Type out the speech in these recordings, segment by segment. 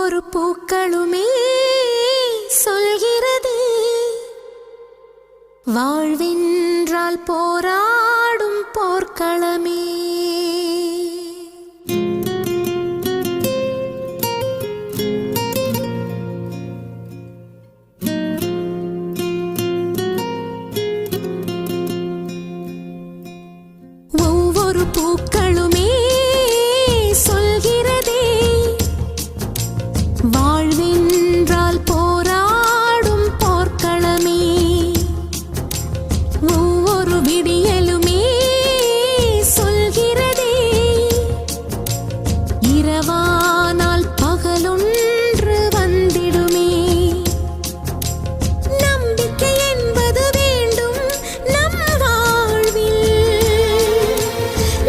ஒவ்வொரு பூக்களுமே சொல்கிறது வாழ்வென்றால் போராடும் போர்க்களமே. ஒவ்வொரு பூக்களுமே சொல்கிறதே வாழ்வென்றால் போராடும் போர்க்களமே. ஒவ்வொரு விடியலுமே சொல்கிறதே இரவானால் பகலொன்று வந்திடுமே. நம்பிக்கை என்பது வேண்டும் நம் வாழ்வில்,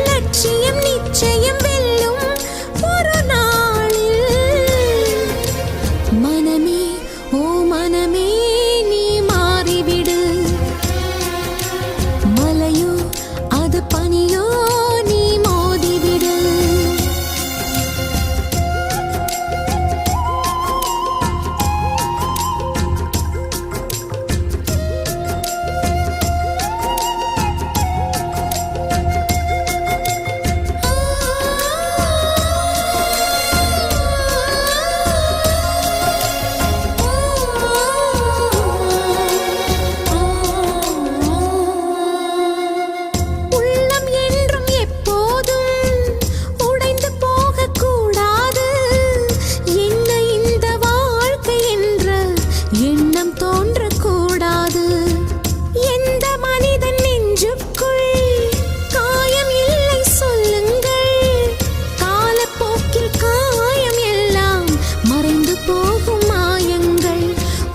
லட்சியம் நிச்சயம் வெல்லும் ஒரு நாளில். மனமே ஓ மனமே நீ மாறிவிடு, மலையோ அது பனியோ நீ மோதிவிடு. உள்ளம் என்றும் எப்போதும் உடைந்து போகக்கூடாது. என்ன இந்த வாழ்க்கை என்ற எண்ணம் தோன்றக்கூடாது. எந்த மனிதன் நெஞ்சுக்குள் காயம் இல்லை சொல்லுங்கள், காலப்போக்கில் காயம் எல்லாம் மறைந்து போகும் மாயங்கள்.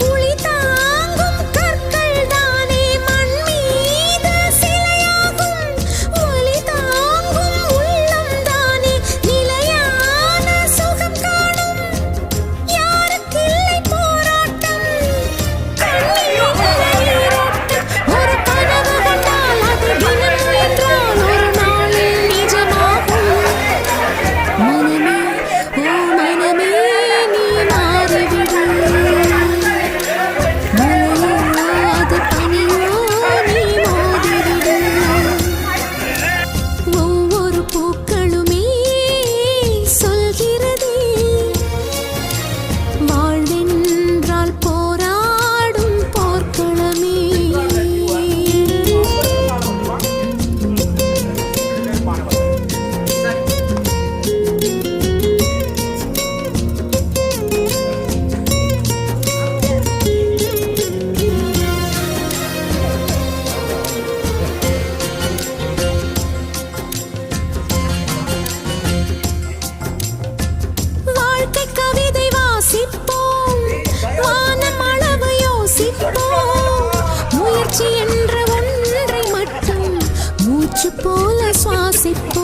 ஒளி தாங்கும் கற்கள் தானே மண் மீது சிலையாகும், ஒளி தாங்கும் உள்ளம் தானே நிலையான சுகம் காணும். யாருக்கில்லை போராட்டம், கண்ணீரில்லை நீரோட்டம். ஒரு கனவு கண்டால் அது தினம் முயன்றால் ஒரு நாளில் நிஜமாகும். மனமே ஓ மனமே நீ மாறிவிடு, மலையோ அது பனியோ நீ மோதிவிடு. ஒவ்வொரு பூக்களுமே சொல்கிறதே வாழ்வென்றால் போராடும் போர்க்களமே. வாழ்க்கை கவிதை வாசிப்போம், வானம் அளவு யோசிப்போம். முயற்சி என்ற ஒன்றை மட்டும் மூச்சு போல சுவாசிப்போம்.